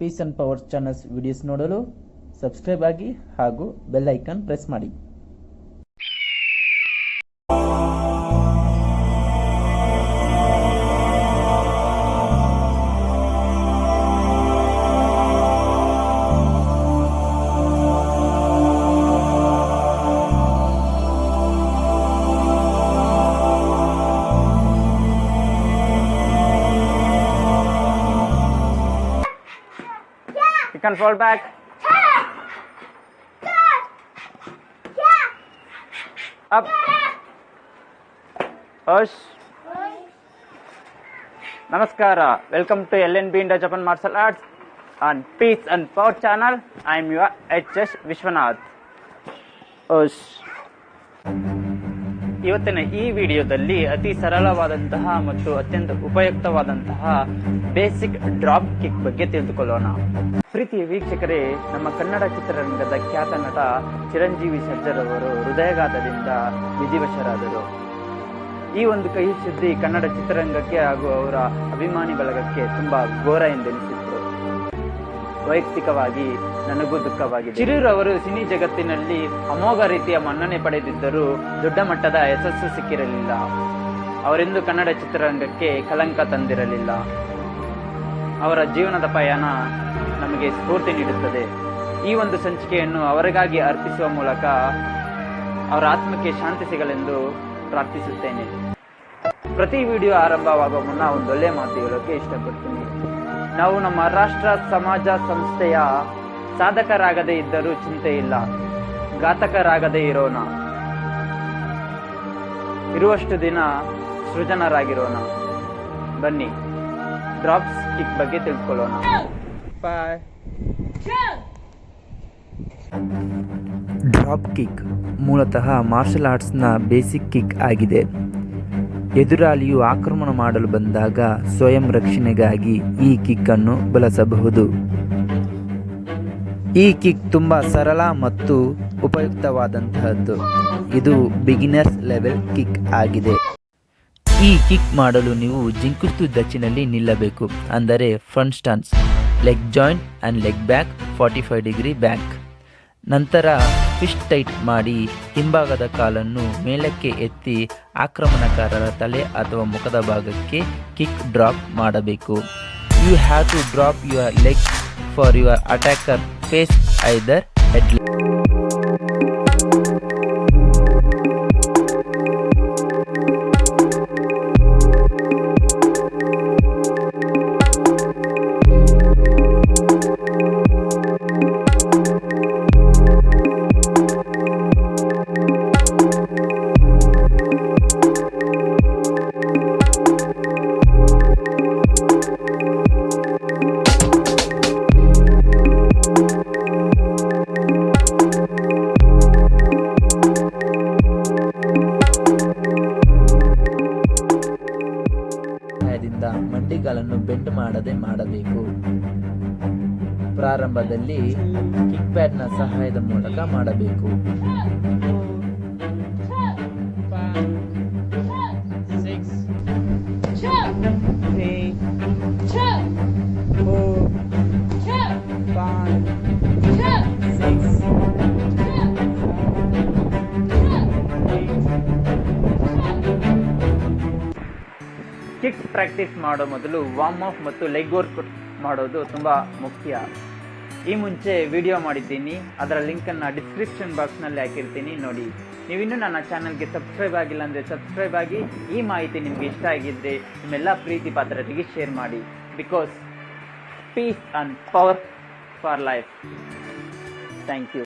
Piece and power channels videos ನೋಡಲು subscribe ಆಗಿ ಹಾಗೂ ಬೆಲ್ ಐಕಾನ್ ಪ್ರೆಸ್ ಮಾಡಿ. You can fall back. Up. Push. Namaskara. Welcome to LNB India Japan Martial Arts on Peace and Power channel. I am your HS Vishwanath. Push. ಇವತ್ತಿನ ಈ ವಿಡಿಯೋದಲ್ಲಿ ಅತಿ ಸರಳವಾದಂತಹ ಮತ್ತು ಅತ್ಯಂತ ಉಪಯುಕ್ತವಾದಂತಹ ಬೇಸಿಕ್ ಡ್ರಾಪ್ ಕಿಕ್ ಬಗ್ಗೆ ತಿಳಿದುಕೊಳ್ಳೋಣ. ಪ್ರೀತಿಯ ವೀಕ್ಷಕರೇ, ನಮ್ಮ ಕನ್ನಡ ಚಿತ್ರರಂಗದ ಖ್ಯಾತ ನಟ ಚಿರಂಜೀವಿ ಸರ್ಜರ್ ಅವರು ಹೃದಯಾಘಾತದಿಂದ ವಿಧಿವಶರಾದರು. ಈ ಒಂದು ಕಹಿ ಸುದ್ದಿ ಕನ್ನಡ ಚಿತ್ರರಂಗಕ್ಕೆ ಹಾಗೂ ಅವರ ಅಭಿಮಾನಿ ಬಳಗಕ್ಕೆ ತುಂಬಾ ಘೋರ ಎಂದೆನಿಸಿತ್ತು. ವೈಯಕ್ತಿಕವಾಗಿ ನನಗೂ ದುಃಖವಾಗಿದೆ. ಚಿರೂರ್ ಅವರು ಸಿನಿ ಜಗತ್ತಿನಲ್ಲಿ ಅಮೋಘ ರೀತಿಯ ಮನ್ನಣೆ ಪಡೆದಿದ್ದರೂ ದೊಡ್ಡ ಮಟ್ಟದ ಯಶಸ್ಸು ಸಿಕ್ಕಿರಲಿಲ್ಲ. ಅವರೆಂದು ಕನ್ನಡ ಚಿತ್ರರಂಗಕ್ಕೆ ಕಳಂಕ ತಂದಿರಲಿಲ್ಲ. ಅವರ ಜೀವನದ ಪಯಣ ನಮಗೆ ಸ್ಫೂರ್ತಿ ನೀಡುತ್ತದೆ. ಈ ಒಂದು ಸಂಚಿಕೆಯನ್ನು ಅವರಿಗಾಗಿ ಅರ್ಪಿಸುವ ಮೂಲಕ ಅವರ ಆತ್ಮಕ್ಕೆ ಶಾಂತಿ ಸಿಗಲೆಂದು ಪ್ರಾರ್ಥಿಸುತ್ತೇನೆ. ಪ್ರತಿ ವಿಡಿಯೋ ಆರಂಭವಾಗುವ ಮುನ್ನ ಒಂದೊಳ್ಳೆ ಮಾತು ಹೇಳೋಕೆ ಇಷ್ಟಪಡ್ತೀನಿ. ನಾವು ನಮ್ಮ ರಾಷ್ಟ್ರ ಸಮಾಜ ಸಂಸ್ಥೆಯ ಸಾಧಕರಾಗದೇ ಇದ್ದರೂ ಚಿಂತೆ ಇಲ್ಲ, ಘಾತಕರಾಗದೇ ಇರೋಣ. ಇರುವಷ್ಟು ದಿನ ಸೃಜನರಾಗಿರೋಣ. ಬನ್ನಿ ಡ್ರಾಪ್ಸ್ ಕಿಕ್ ಬಗ್ಗೆ ತಿಳ್ಕೊಳ್ಳೋಣ. ಬಾಯ್. ಡ್ರಾಪ್ ಕಿಕ್ ಮೂಲತಃ ಮಾರ್ಷಲ್ ಆರ್ಟ್ಸ್ನ ಬೇಸಿಕ್ ಕಿಕ್ ಆಗಿದೆ. ಎದುರಾಳಿಯು ಆಕ್ರಮಣ ಮಾಡಲು ಬಂದಾಗ ಸ್ವಯಂ ರಕ್ಷಣೆಗಾಗಿ ಈ ಕಿಕ್ ಅನ್ನು ಬಳಸಬಹುದು. ಈ ಕಿಕ್ ತುಂಬ ಸರಳ ಮತ್ತು ಉಪಯುಕ್ತವಾದಂತಹದ್ದು. ಇದು ಬಿಗಿನರ್ಸ್ ಲೆವೆಲ್ ಕಿಕ್ ಆಗಿದೆ. ಈ ಕಿಕ್ ಮಾಡಲು ನೀವು ಜಿಂಕುಸ್ತು ದಚ್ಚಿನಲ್ಲಿ ನಿಲ್ಲಬೇಕು. ಅಂದರೆ front stance, leg joint and leg back 45 degree back. ನಂತರ ಫಿಸ್ಟ್ ಟೈಟ್ ಮಾಡಿ ಹಿಂಭಾಗದ ಕಾಲನ್ನು ಮೇಲಕ್ಕೆ ಎತ್ತಿ ಆಕ್ರಮಣಕಾರರ ತಲೆ ಅಥವಾ ಮುಖದ ಭಾಗಕ್ಕೆ ಕಿಕ್ ಡ್ರಾಪ್ ಮಾಡಬೇಕು. You have to drop your leg for your attacker face either head. ಮಂಡಿಗಾಲನ್ನು ಬೆಂಡ್ ಮಾಡದೆ ಮಾಡಬೇಕು. ಪ್ರಾರಂಭದಲ್ಲಿ ಕಿಕ್ ಪ್ಯಾಡ್ನ ಸಹಾಯದ ಮೂಲಕ ಮಾಡಬೇಕು. ಕಿಕ್ ಪ್ರಾಕ್ಟೀಸ್ ಮಾಡೋ ಮೊದಲು ವಾರ್ಮ್ ಅಪ್ ಮತ್ತು ಲೆಗ್ ವರ್ಕ್ ಮಾಡೋದು ತುಂಬ ಮುಖ್ಯ. ಈ ಮುಂಚೆ ವಿಡಿಯೋ ಮಾಡಿದ್ದೀನಿ, ಅದರ ಲಿಂಕನ್ನು ಡಿಸ್ಕ್ರಿಪ್ಷನ್ ಬಾಕ್ಸ್ನಲ್ಲಿ ಹಾಕಿರ್ತೀನಿ, ನೋಡಿ. ನೀವಿನ್ನೂ ನನ್ನ ಚಾನಲ್ಗೆ ಸಬ್ಸ್ಕ್ರೈಬ್ ಆಗಿಲ್ಲ ಅಂದರೆ ಸಬ್ಸ್ಕ್ರೈಬ್ ಆಗಿ. ಈ ಮಾಹಿತಿ ನಿಮಗೆ ಇಷ್ಟ ಆಗಿದ್ದರೆ ನಿಮ್ಮೆಲ್ಲ ಪ್ರೀತಿ ಪಾತ್ರರಿಗೆ ಶೇರ್ ಮಾಡಿ. Because peace and power for life. Thank you.